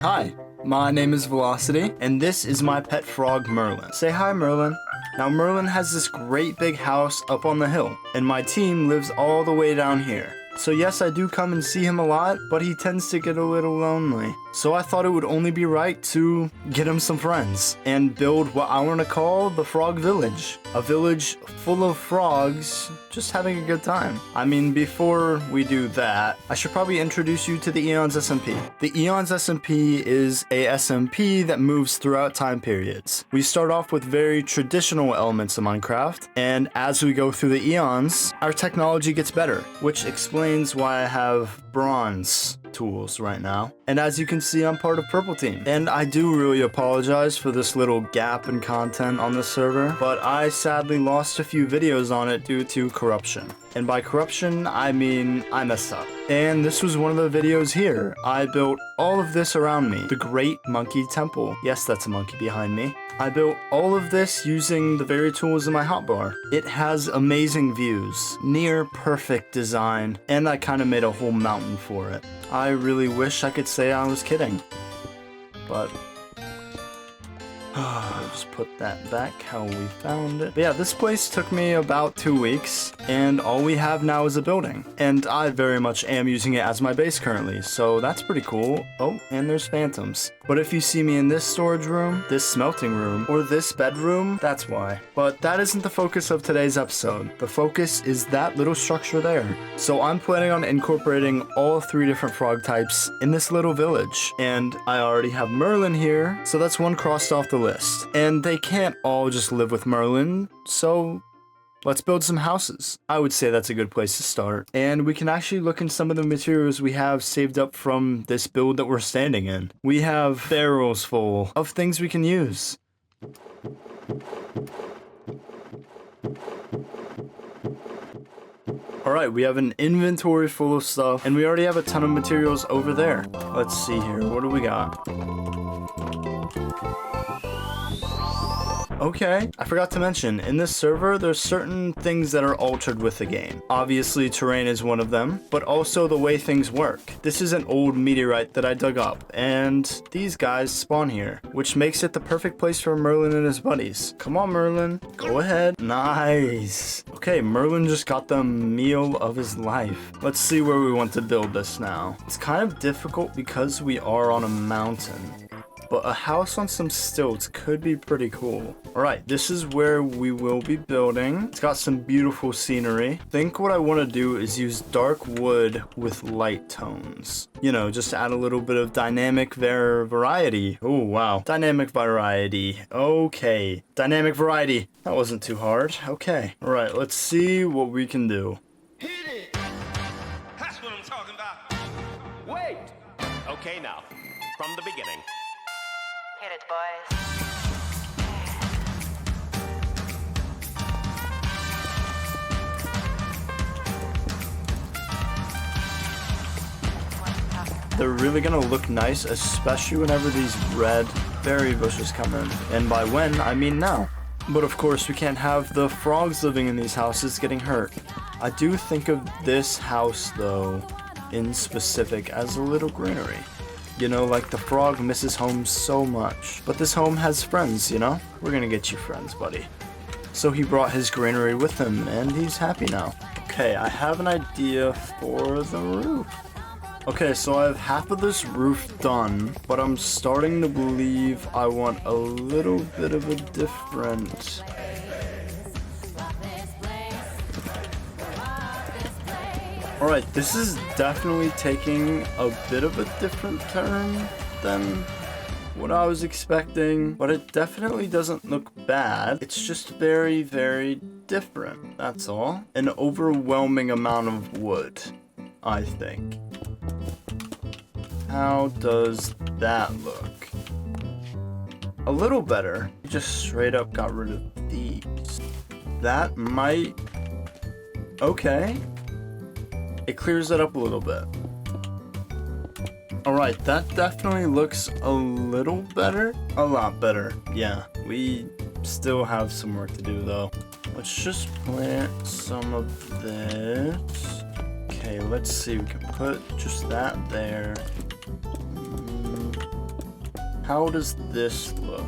Hi, my name is Velocity, and this is my pet frog, Merlin. Say hi, Merlin. Now, Merlin has this great big house up on the hill, and my team lives all the way down here. So yes, I do come and see him a lot, but he tends to get a little lonely. So I thought it would only be right to get him some friends and build what I want to call the Frog Village. A village full of frogs just having a good time. I mean, before we do that, I should probably introduce you to the Eons SMP. The Eons SMP is a SMP that moves throughout time periods. We start off with very traditional elements of Minecraft, and as we go through the eons, our technology gets better, which explains why I have bronze tools right now. And as you can see, I'm part of Purple Team. And I do really apologize for this little gap in content on this server, but I sadly lost a few videos on it due to corruption. And by corruption, I mean I messed up. And this was one of the videos here. I built all of this around me. The Great Monkey Temple. Yes, that's a monkey behind me. I built all of this using the very tools in my hotbar. It has amazing views, near perfect design, and I kind of made a whole mountain for it. I really wish I could say I was kidding, but I'll just put that back how we found it. But yeah, this place took me about 2 weeks, and all we have now is a building. And I very much am using it as my base currently, so that's pretty cool. Oh, and there's phantoms. But if you see me in this storage room, this smelting room, or this bedroom, that's why. But that isn't the focus of today's episode. The focus is that little structure there. So I'm planning on incorporating all 3 different frog types in this little village. And I already have Merlin here, so that's one crossed off the list. And they can't all just live with Merlin, so let's build some houses. I would say that's a good place to start. And we can actually look in some of the materials we have saved up from this build that we're standing in. We have barrels full of things we can use. Alright, we have an inventory full of stuff, and we already have a ton of materials over there. Let's see here, what do we got? Okay, I forgot to mention, in this server, there's certain things that are altered with the game. Obviously, terrain is one of them, but also the way things work. This is an old meteorite that I dug up, and these guys spawn here, which makes it the perfect place for Merlin and his buddies. Come on, Merlin, go ahead. Nice. Okay, Merlin just got the meal of his life. Let's see where we want to build this now. It's kind of difficult because we are on a mountain, but a house on some stilts could be pretty cool. Alright, this is where we will be building. It's got some beautiful scenery. I think what I want to do is use dark wood with light tones. You know, just to add a little bit of dynamic variety. Oh, wow. Dynamic variety. Okay. Dynamic variety. That wasn't too hard. Okay. Alright, let's see what we can do. Hit it! That's what I'm talking about. Wait! Okay, now, from the beginning. Hit it, boys. They're really gonna look nice, especially whenever these red berry bushes come in. And by when, I mean now. But of course, we can't have the frogs living in these houses getting hurt. I do think of this house, though, in specific as a little greenery. You know, like the frog misses home so much. But this home has friends, you know? We're gonna get you friends, buddy. So he brought his greenery with him, and he's happy now. Okay, I have an idea for the roof. Okay, so I have half of this roof done, but I'm starting to believe I want a little bit of a different... Alright, this is definitely taking a bit of a different turn than what I was expecting, but it definitely doesn't look bad. It's just very, very different, that's all. An overwhelming amount of wood, I think. How does that look? A little better. Just straight up got rid of these. That might... Okay. It clears it up a little bit. Alright, that definitely looks a little better. A lot better. Yeah, we still have some work to do though. Let's just plant some of this. Okay, let's see. We can put just that there. How does this look?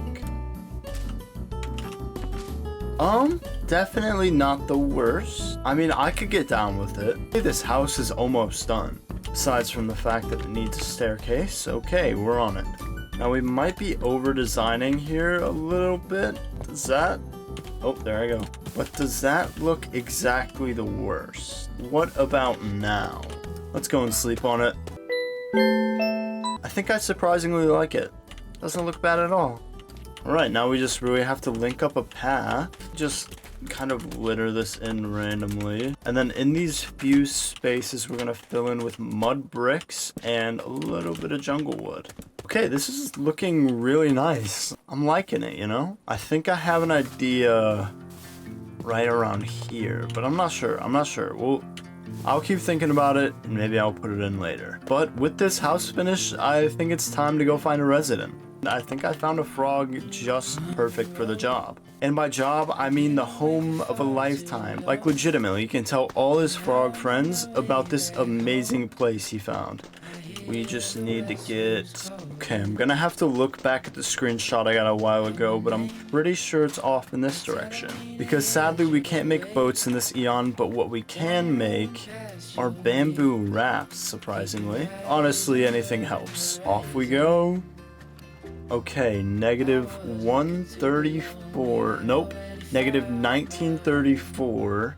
Definitely not the worst. I mean, I could get down with it. This house is almost done. Besides from the fact that it needs a staircase. Okay, we're on it. Now we might be over designing here a little bit. Does that? Oh, there I go. But does that look exactly the worst? What about now? Let's go and sleep on it. I think I surprisingly like it. Doesn't look bad at all. Alright, now we just really have to link up a path. Just kind of litter this in randomly. And then in these few spaces, we're going to fill in with mud bricks and a little bit of jungle wood. Okay, this is looking really nice. I'm liking it, you know? I think I have an idea right around here, but I'm not sure. Well, I'll keep thinking about it, and maybe I'll put it in later. But with this house finished, I think it's time to go find a resident. I think I found a frog just perfect for the job. And by job, I mean the home of a lifetime. Like legitimately, you can tell all his frog friends about this amazing place he found. We just need to get... Okay, I'm gonna have to look back at the screenshot I got a while ago, but I'm pretty sure it's off in this direction. Because sadly, we can't make boats in this eon, but what we can make are bamboo rafts, surprisingly. Honestly, anything helps. Off we go. Okay, negative 134. Nope. Negative 1934.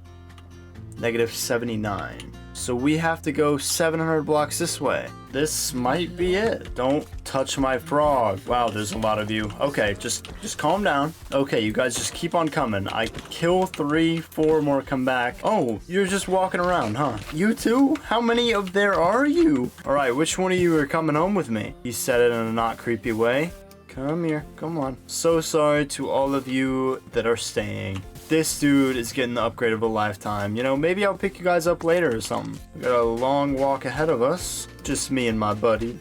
Negative 79. So we have to go 700 blocks this way. This might be it. Don't touch my frog. Wow, there's a lot of you. Okay, just calm down. Okay, you guys just keep on coming. I kill 3, 4 more come back. Oh, you're just walking around, huh? You too? How many of there are you? All right, which one of you are coming home with me? He said it in a not creepy way. Come here, come on. So sorry to all of you that are staying. This dude is getting the upgrade of a lifetime. You know, maybe I'll pick you guys up later or something. We got a long walk ahead of us. Just me and my buddy.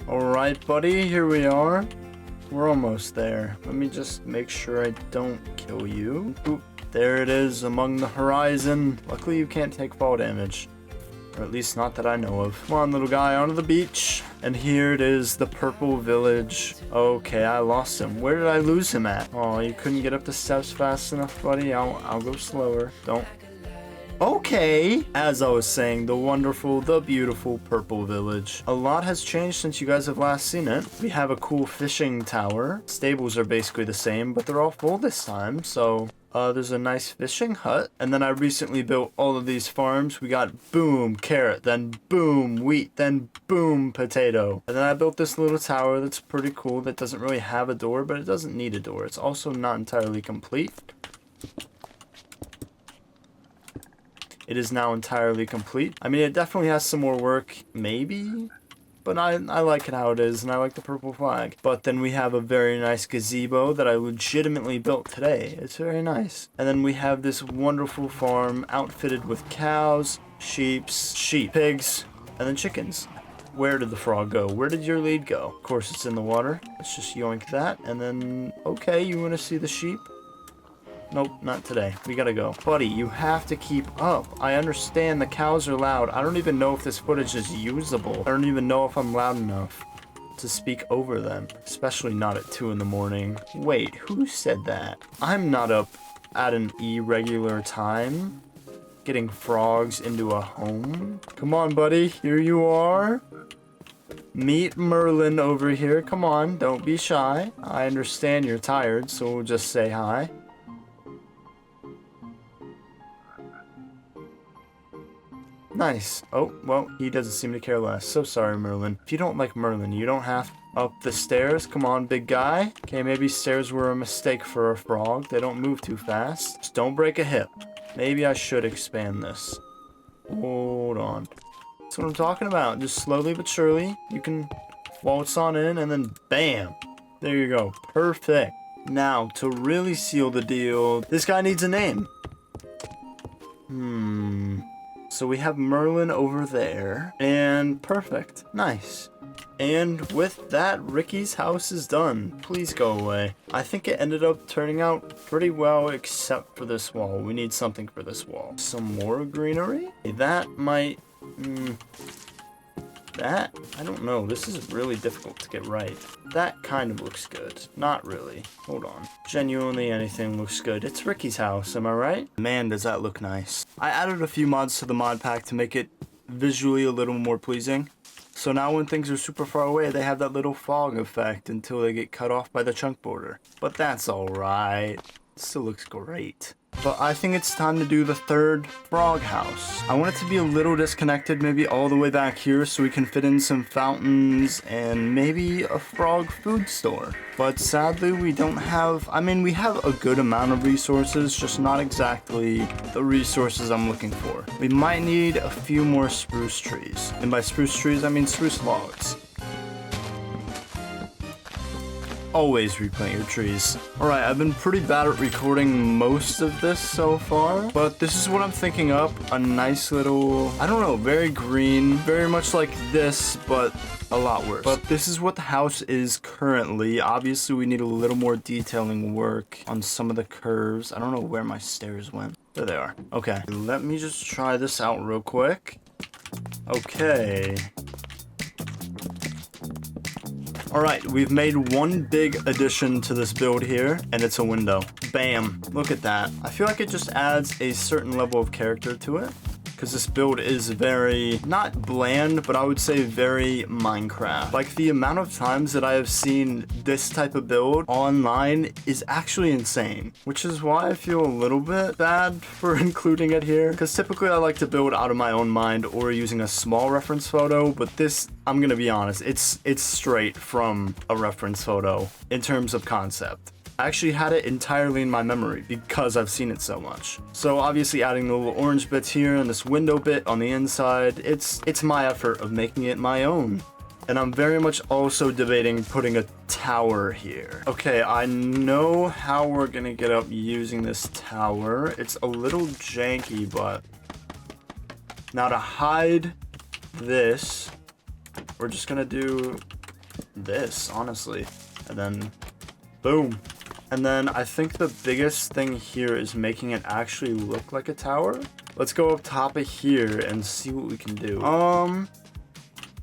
Alright, buddy, here we are. We're almost there. Let me just make sure I don't kill you. Oop, there it is among the horizon. Luckily, you can't take fall damage. Or at least not that I know of. Come on, little guy, onto the beach. And here it is, the purple village. Okay, I lost him. Where did I lose him at? Oh, you couldn't get up the steps fast enough, buddy. I'll go slower. Don't. Okay. As I was saying, the wonderful, the beautiful purple village. A lot has changed since you guys have last seen it. We have a cool fishing tower. Stables are basically the same, but they're all full this time, so... there's a nice fishing hut. And then I recently built all of these farms. We got boom, carrot, then boom, wheat, then boom, potato. And then I built this little tower that's pretty cool that doesn't really have a door, but it doesn't need a door. It's also not entirely complete. It is now entirely complete. I mean, it definitely has some more work, maybe? But I like it how it is, and I like the purple flag. But then we have a very nice gazebo that I legitimately built today. It's very nice. And then we have this wonderful farm outfitted with cows, sheep, pigs, and then chickens. Where did the frog go? Where did your lead go? Of course, it's in the water. Let's just yoink that. And then, okay, you want to see the sheep? Nope, not today. We gotta go. Buddy, you have to keep up. I understand the cows are loud. I don't even know if this footage is usable. I don't even know if I'm loud enough to speak over them. Especially not at 2 in the morning. Wait, who said that? I'm not up at an irregular time getting frogs into a home. Come on, buddy. Here you are. Meet Merlin over here. Come on, don't be shy. I understand you're tired, so we'll just say hi. Nice. Oh, well, he doesn't seem to care less. So sorry, Merlin. If you don't like Merlin, you don't have up the stairs. Come on, big guy. Okay, maybe stairs were a mistake for a frog. They don't move too fast. Just don't break a hip. Maybe I should expand this. Hold on. That's what I'm talking about. Just slowly but surely, you can waltz on in and then bam. There you go. Perfect. Now, to really seal the deal, this guy needs a name. So we have Merlin over there, and perfect, nice. And with that, Ricky's house is done. Please go away. I think it ended up turning out pretty well, except for this wall. We need something for this wall. Some more greenery? That might... That, I don't know. This is really difficult to get right. That kind of looks good. Not really. Hold on. Genuinely anything looks good. It's Ricky's house, am I right? Man, does that look nice. I added a few mods to the mod pack to make it visually a little more pleasing. So now when things are super far away, they have that little fog effect until they get cut off by the chunk border. But that's alright. Still looks great. But I think it's time to do the third frog house. I want it to be a little disconnected, maybe all the way back here so we can fit in some fountains and maybe a frog food store. But sadly we don't have, I mean we have a good amount of resources, just not exactly the resources I'm looking for. We might need a few more spruce trees. And by spruce trees I mean spruce logs. Always replant your trees. Alright, I've been pretty bad at recording most of this so far, but this is what I'm thinking up. A nice little, I don't know, very green, very much like this, but a lot worse. But this is what the house is currently. Obviously, we need a little more detailing work on some of the curves. I don't know where my stairs went. There they are. Okay, let me just try this out real quick. Okay. Alright, we've made one big addition to this build here, and it's a window. Bam. Look at that. I feel like it just adds a certain level of character to it, because this build is very, not bland, but I would say very Minecraft. Like, the amount of times that I have seen this type of build online is actually insane, which is why I feel a little bit bad for including it here, because typically I like to build out of my own mind or using a small reference photo, but this, I'm gonna be honest, it's straight from a reference photo in terms of concept. I actually had it entirely in my memory because I've seen it so much. So obviously adding the little orange bits here and this window bit on the inside, it's my effort of making it my own. And I'm very much also debating putting a tower here. Okay, I know how we're gonna get up using this tower. It's a little janky, but now to hide this, we're just gonna do this, honestly. And then boom. And then I think the biggest thing here is making it actually look like a tower. Let's go up top of here and see what we can do.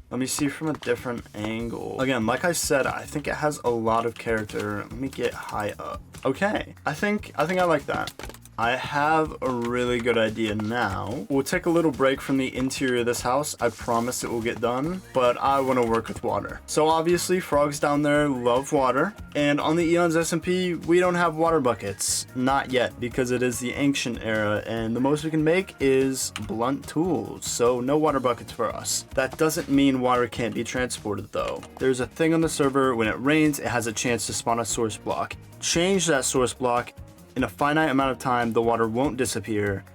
Let me see from a different angle. Again, like I said, I think it has a lot of character. Let me get high up. Okay, I think I like that. I have a really good idea now. We'll take a little break from the interior of this house. I promise it will get done, but I want to work with water. So obviously frogs down there love water, and on the Eons SMP, we don't have water buckets. Not yet, because it is the ancient era, and the most we can make is blunt tools, so no water buckets for us. That doesn't mean water can't be transported though. There's a thing on the server, when it rains, it has a chance to spawn a source block. Change that source block, in a finite amount of time, the water won't disappear,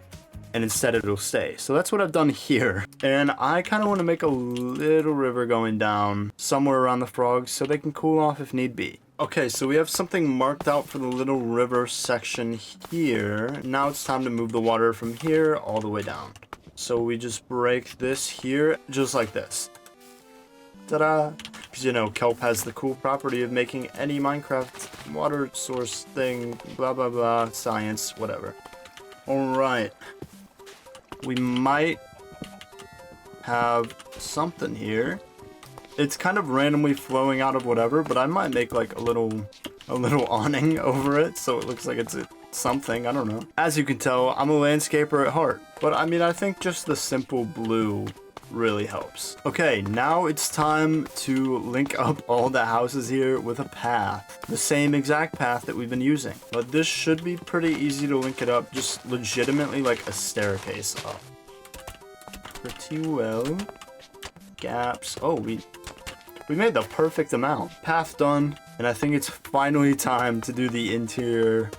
and instead it'll stay. So that's what I've done here. And I kind of want to make a little river going down somewhere around the frogs so they can cool off if need be. Okay, so we have something marked out for the little river section here. Now it's time to move the water from here all the way down. So we just break this here, just like this. Ta-da! Because, you know, kelp has the cool property of making any Minecraft water source thing, blah, blah, blah, science, whatever. Alright. We might have something here. It's kind of randomly flowing out of whatever, but I might make like a little awning over it so it looks like it's something, I don't know. As you can tell, I'm a landscaper at heart, but I mean, I think just the simple blue really helps. Okay, now it's time to link up all the houses here with a path. The same exact path that we've been using. But this should be pretty easy to link it up, just legitimately like a staircase up. Pretty well. Gaps. Oh, we made the perfect amount. Path done, and I think it's finally time to do the interior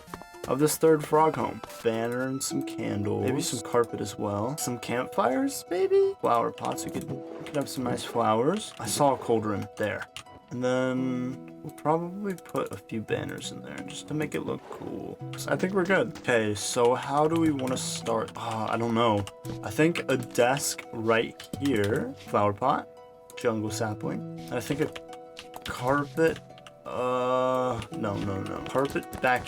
of this third frog home. Banner and some candles. Maybe some carpet as well. Some campfires, maybe? Flower pots. We could have some nice flowers. I saw a cauldron there. And then we'll probably put a few banners in there just to make it look cool. So I think we're good. Okay, so how do we want to start? I don't know. I think a desk right here. Flower pot. Jungle sapling. And I think a carpet. No. Carpet back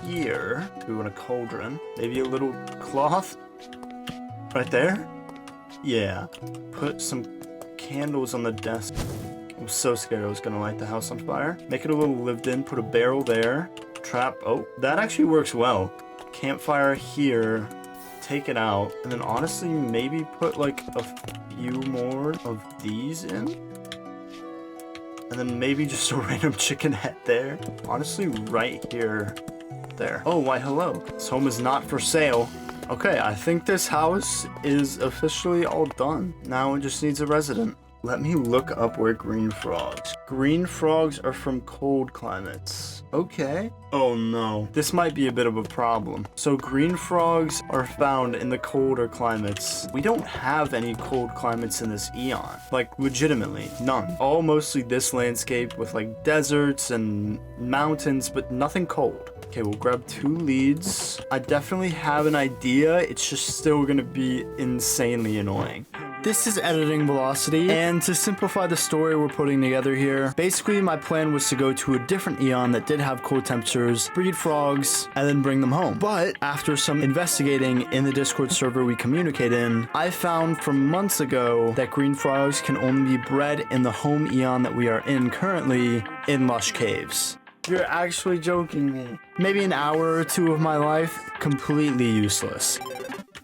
here. We want a cauldron. Maybe a little cloth right there. Yeah. Put some candles on the desk. I'm so scared I was gonna light the house on fire. Make it a little lived in, put a barrel there. Trap, oh, that actually works well. Campfire here, take it out. And then honestly, maybe put like a few more of these in. And then maybe just a random chicken head there. Honestly, right here, there. Oh, why hello. This home is not for sale. Okay, I think this house is officially all done. Now it just needs a resident. Let me look up where green frogs. Green frogs are from cold climates. Okay. Oh no, this might be a bit of a problem. So green frogs are found in the colder climates. We don't have any cold climates in this eon. Like legitimately, none. All mostly this landscape with like deserts and mountains, but nothing cold. Okay, we'll grab 2 leads. I definitely have an idea. It's just still gonna be insanely annoying. This is editing velocity, and to simplify the story we're putting together here, basically my plan was to go to a different eon that did have cold temperatures, breed frogs, and then bring them home. But after some investigating in the Discord server we communicate in, I found from months ago that green frogs can only be bred in the home eon that we are in currently, in Lush Caves. You're actually joking me. Maybe an hour or 2 of my life, completely useless.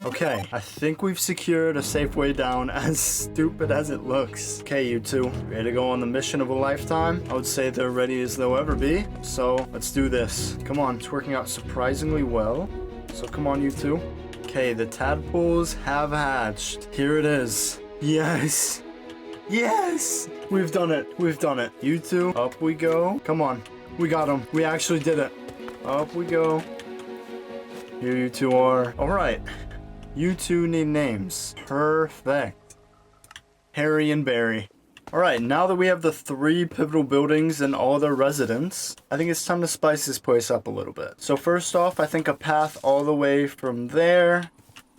Okay, I think we've secured a safe way down, as stupid as it looks. Okay, you two, ready to go on the mission of a lifetime? I would say they're ready as they'll ever be. So let's do this. Come on, it's working out surprisingly well. So come on, you two. Okay, the tadpoles have hatched. Here it is. Yes. Yes! We've done it. We've done it. You two, up we go. Come on. We got them. We actually did it. Up we go. Here you two are. All right. You two need names. Perfect. Harry and Barry. Alright, now that we have the 3 pivotal buildings and all their residents, I think it's time to spice this place up a little bit. So first off, I think a path all the way from there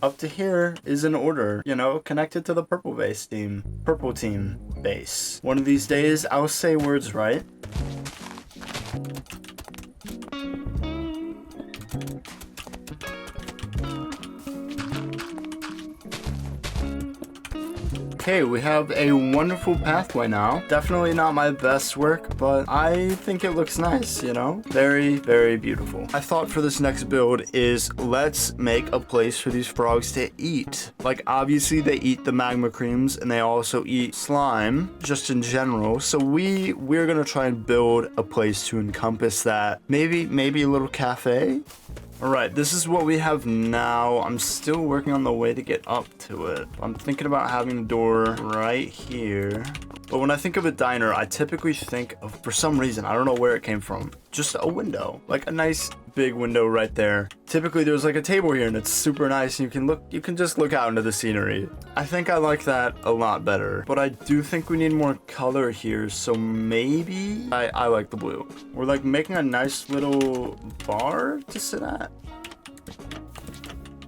up to here is in order, you know, connected to the purple team base. One of these days, I'll say words right. Okay, we have a wonderful pathway now. Definitely not my best work, but I think it looks nice, you know? Very, very beautiful. I thought for this next build is let's make a place for these frogs to eat. Like, obviously they eat the magma creams and they also eat slime, just in general. So we're gonna try and build a place to encompass that. Maybe a little cafe? Alright, this is what we have now. I'm still working on the way to get up to it. I'm thinking about having a door right here. But when I think of a diner, I typically think of, for some reason, I don't know where it came from, just a window. Like a nice big window right there. Typically there's like a table here and it's super nice and you can just look out into the scenery. I think I like that a lot better. But I do think we need more color here, so maybe I like the blue. We're like making a nice little bar to sit at.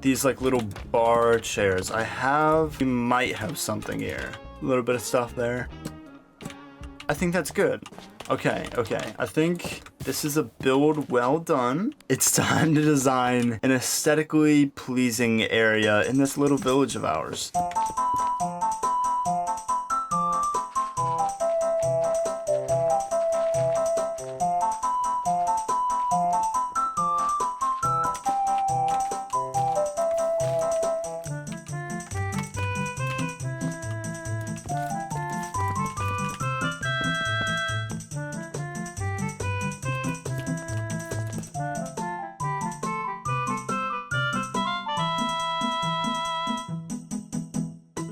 These like little bar chairs. We might have something here. A little bit of stuff there. I think that's good. Okay. I think this is a build well done. It's time to design an aesthetically pleasing area in this little village of ours.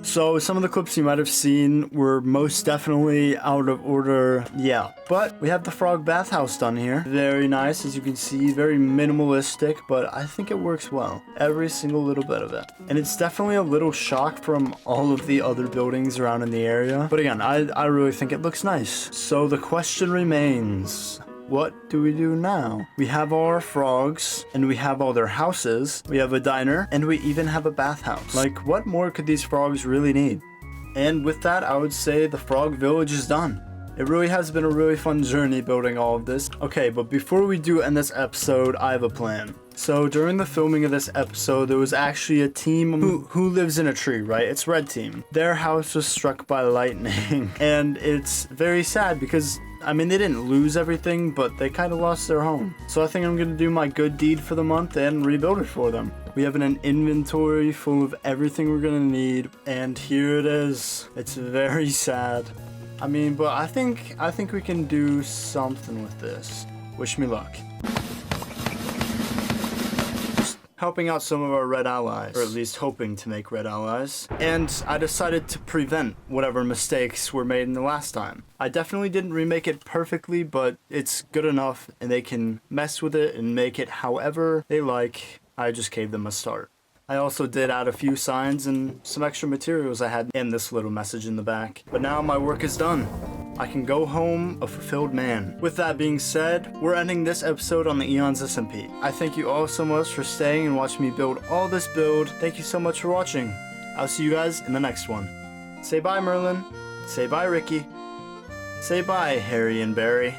So some of the clips you might have seen were most definitely out of order. Yeah, but we have the frog bathhouse done here. Very nice, as you can see, very minimalistic, but I think it works well. Every single little bit of it. And it's definitely a little shock from all of the other buildings around in the area. But again, I really think it looks nice. So the question remains, what do we do now? We have our frogs, and we have all their houses. We have a diner, and we even have a bathhouse. Like, what more could these frogs really need? And with that, I would say the frog village is done. It really has been a really fun journey building all of this. Okay, but before we do end this episode, I have a plan. So during the filming of this episode, there was actually a team who lives in a tree, right? It's Red Team. Their house was struck by lightning, and it's very sad because, I mean, they didn't lose everything, but they kind of lost their home. So I think I'm gonna do my good deed for the month and rebuild it for them. We have an inventory full of everything we're gonna need, and here it is. It's very sad. I mean, but I think we can do something with this. Wish me luck. Helping out some of our red allies, or at least hoping to make red allies. And I decided to prevent whatever mistakes were made in the last time. I definitely didn't remake it perfectly, but it's good enough and they can mess with it and make it however they like. I just gave them a start. I also did add a few signs and some extra materials I had in this little message in the back. But now my work is done. I can go home a fulfilled man. With that being said, we're ending this episode on the Eons SMP. I thank you all so much for staying and watching me build all this build. Thank you so much for watching. I'll see you guys in the next one. Say bye, Merlin. Say bye, Ricky. Say bye, Harry and Barry.